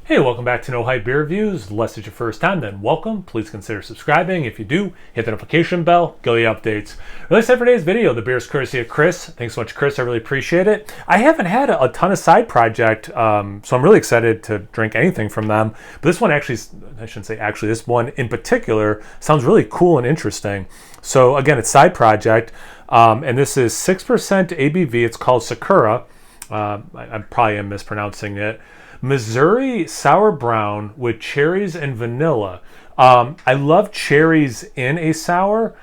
Hey, welcome back to No Hype Beer Reviews. Unless it's your first time, then welcome. Please consider subscribing. If you do, hit the notification bell, get the updates. Really excited for today's video. The beer is courtesy of Chris. Thanks so much, Chris. I really appreciate it. I haven't had a ton of side project, so I'm really excited to drink anything from them. But this one actually, I shouldn't say actually, this one in particular sounds really cool and interesting. So again, it's side project, and this is 6% ABV. It's called Sakura. I probably am mispronouncing it. Missouri sour brown with cherries and vanilla. I love cherries in a sour.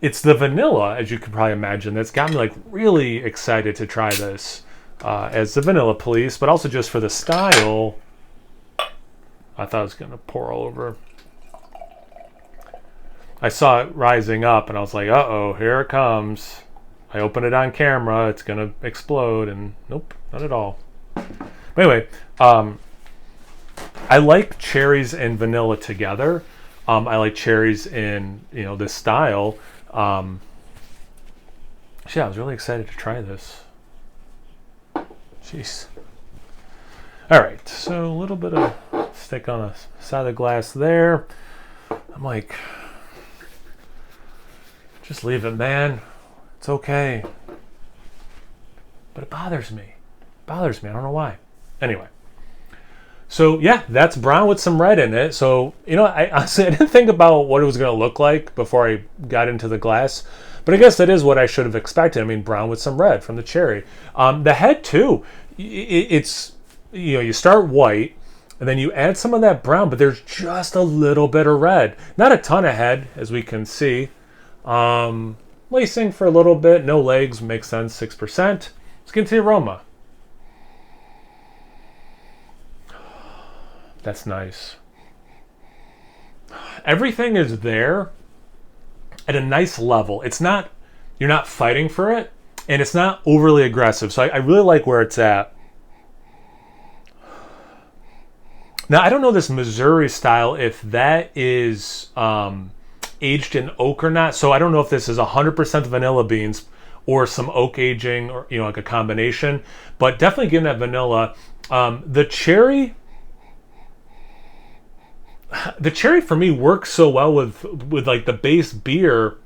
It's the vanilla, as you can probably imagine, that's got me like really excited to try this as the vanilla police, but also just for the style. I thought it was gonna pour all over. I saw it rising up and I was like, uh-oh, here it comes. I open it on camera, it's gonna explode, and nope, not at all. But anyway, I like cherries and vanilla together. I like cherries in, this style. So yeah, I was really excited to try this. Jeez. All right, so a little bit of stick on the side of the glass there. I'm like, just leave it, man. It's okay. But it bothers me. I don't know why. Anyway, so yeah, that's brown with some red in it. So, I honestly I didn't think about what it was going to look like before I got into the glass, but I guess that is what I should have expected. I mean, brown with some red from the cherry. The head too, it's, you start white and then you add some of that brown, but there's just a little bit of red. Not a ton of head, as we can see. Lacing for a little bit, no legs, makes sense, 6%. Let's get into the aroma. That's nice. Everything is there at a nice level. It's not, you're not fighting for it, and it's not overly aggressive. So I really like where it's at. Now, I don't know this Missouri style, if that is aged in oak or not. So I don't know if this is 100% vanilla beans or some oak aging, or, like a combination. But definitely getting that vanilla. The cherry for me works so well with like the base beer.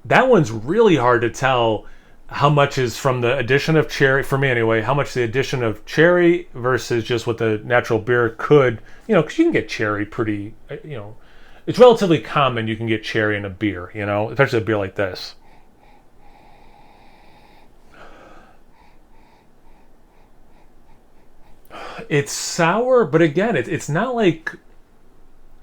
That one's really hard to tell how much is from the addition of cherry, for me anyway, how much the addition of cherry versus just what the natural beer could, because you can get cherry pretty, it's relatively common you can get cherry in a beer, especially a beer like this. It's sour, but again, it's not like,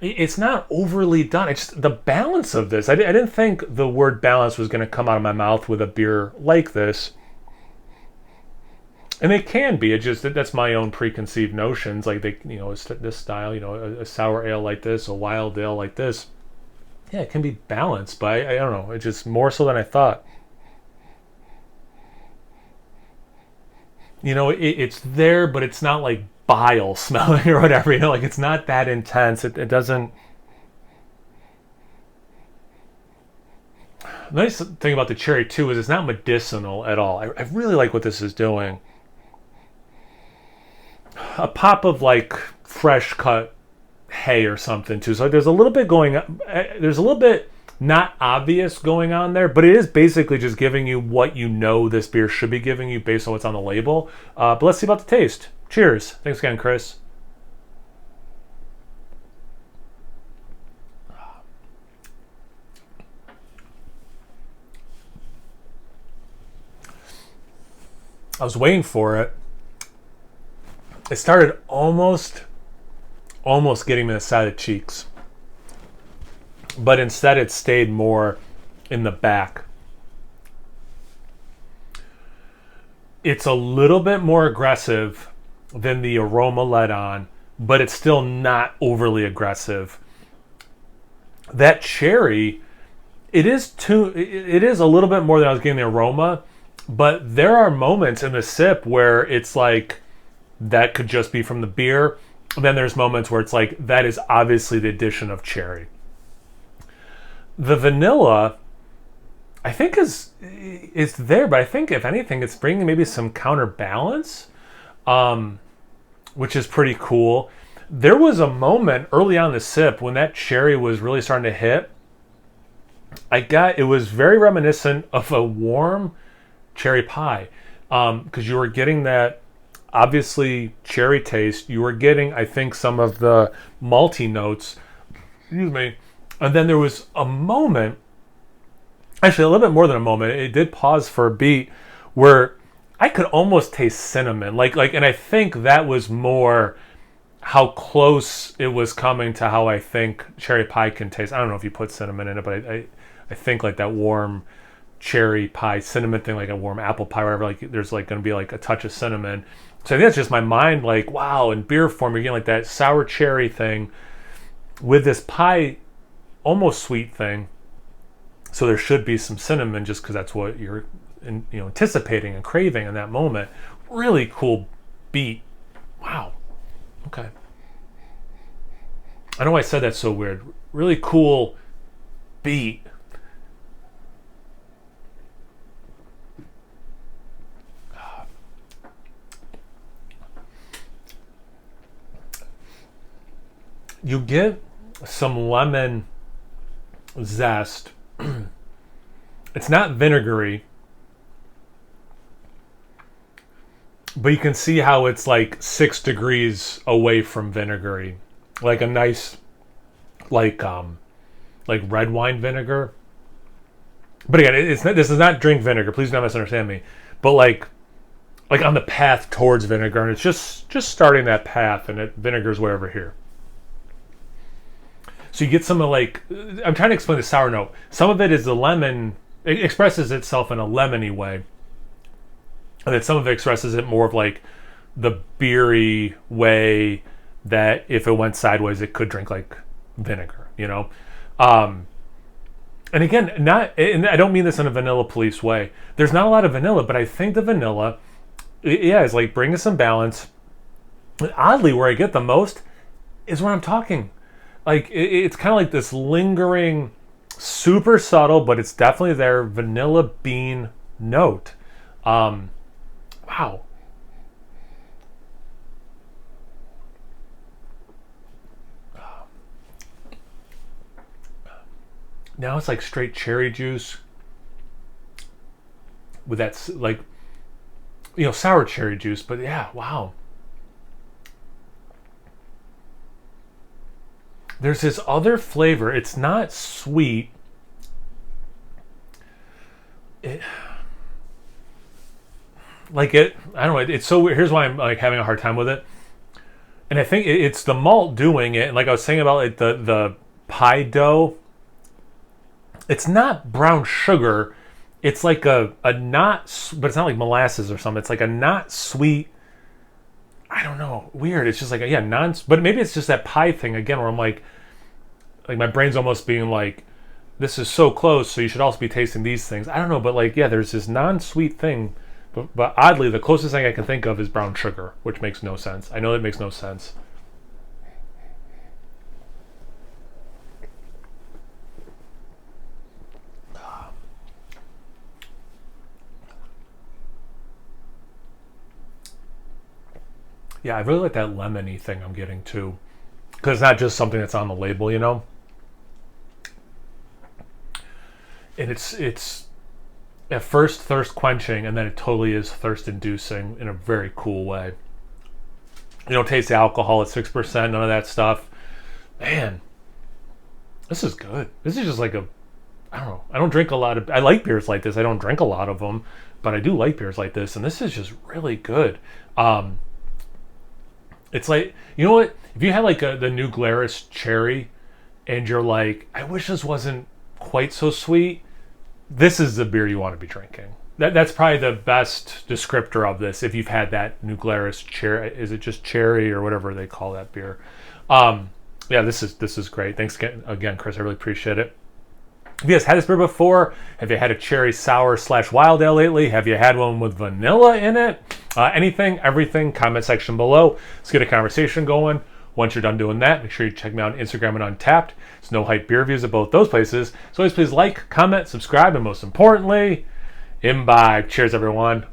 it's not overly done. It's just the balance of this. I didn't think the word balance was going to come out of my mouth with a beer like this. And it can be. It just, that's my own preconceived notions. Like, this style, a sour ale like this, a wild ale like this. Yeah, it can be balanced, but I don't know. It's just more so than I thought. It's there, but it's not like bile smelling or whatever, like it's not that intense. It doesn't. The nice thing about the cherry too is it's not medicinal at all. I really like what this is doing. A pop of like fresh cut hay or something too. So there's a little bit going on. There's a little bit not obvious going on there, but it is basically just giving you what this beer should be giving you based on what's on the label. But let's see about the taste. Cheers. Thanks again, Chris. I was waiting for it. It started almost getting me the side of the cheeks, but instead it stayed more in the back. It's a little bit more aggressive than the aroma led on, but it's still not overly aggressive. That cherry, it is a little bit more than I was getting the aroma, but there are moments in the sip where it's like that could just be from the beer. And then there's moments where it's like that is obviously the addition of cherry. The vanilla, I think is there, but I think if anything, it's bringing maybe some counterbalance. which is pretty cool. There was a moment early on in the sip when that cherry was really starting to hit. It was very reminiscent of a warm cherry pie, because you were getting that obviously cherry taste. You were getting, I think, some of the malty notes. Excuse me. And then there was a moment, actually a little bit more than a moment. It did pause for a beat where I could almost taste cinnamon, and I think that was more how close it was coming to how I think cherry pie can taste. I don't know if you put cinnamon in it, but I think like that warm cherry pie cinnamon thing, like a warm apple pie, or whatever. Like there's like going to be like a touch of cinnamon. So I think it's just my mind, like, wow, in beer form, you're getting like that sour cherry thing with this pie, almost sweet thing. So there should be some cinnamon, just because that's what you're anticipating and craving in that moment. Really cool beat. Wow. Okay. I know I said that so weird. Really cool beat. You get some lemon zest. It's not vinegary, but you can see how it's like 6 degrees away from vinegary, like a nice, like red wine vinegar. But again, this is not drink vinegar. Please don't misunderstand me. But like on the path towards vinegar, and it's just starting that path, and vinegar's way over here. So you get some of I'm trying to explain the sour note. Some of it is the lemon. It expresses itself in a lemony way. And then some of it expresses it more of like the beery way that if it went sideways, it could drink like vinegar, And again, and I don't mean this in a vanilla police way. There's not a lot of vanilla, but I think the vanilla, is like bringing some balance. And oddly, where I get the most is when I'm talking. Like it's kind of like this lingering, super subtle, but it's definitely there, vanilla bean note. Wow. Now it's like straight cherry juice with that sour cherry juice, but yeah, wow. There's this other flavor. It's not sweet. I don't know. It's so weird. Here's why I'm like having a hard time with it. And I think it's the malt doing it. And like I was saying about like the pie dough, it's not brown sugar. It's like a not, but it's not like molasses or something. It's like a not sweet, I don't know, weird. It's just like, but maybe it's just that pie thing again, where I'm like my brain's almost being like, this is so close, so you should also be tasting these things. I don't know, but there's this non-sweet thing, but oddly, the closest thing I can think of is brown sugar, which makes no sense. I know that makes no sense. Yeah, I really like that lemony thing I'm getting too, because it's not just something that's on the label, And it's at first thirst quenching, and then it totally is thirst inducing in a very cool way. You don't taste the alcohol at 6%, none of that stuff. Man, this is good. This is just like I don't know. I don't drink a lot of. I like beers like this. I don't drink a lot of them, but I do like beers like this, and this is just really good. It's like, you know what? If you had like the New Glarus cherry, and you're like, I wish this wasn't quite so sweet, this is the beer you want to be drinking. That's probably the best descriptor of this. If you've had that New Glarus cherry, is it just cherry or whatever they call that beer? This is great. Thanks again, Chris. I really appreciate it. Have you guys had this beer before? Have you had a cherry sour / wild ale lately? Have you had one with vanilla in it? Anything, everything, comment section below. Let's get a conversation going. Once you're done doing that, make sure you check me out on Instagram and Untappd. It's No Hype Beer Reviews at both those places. So always please like, comment, subscribe, and most importantly, imbibe. Cheers, everyone.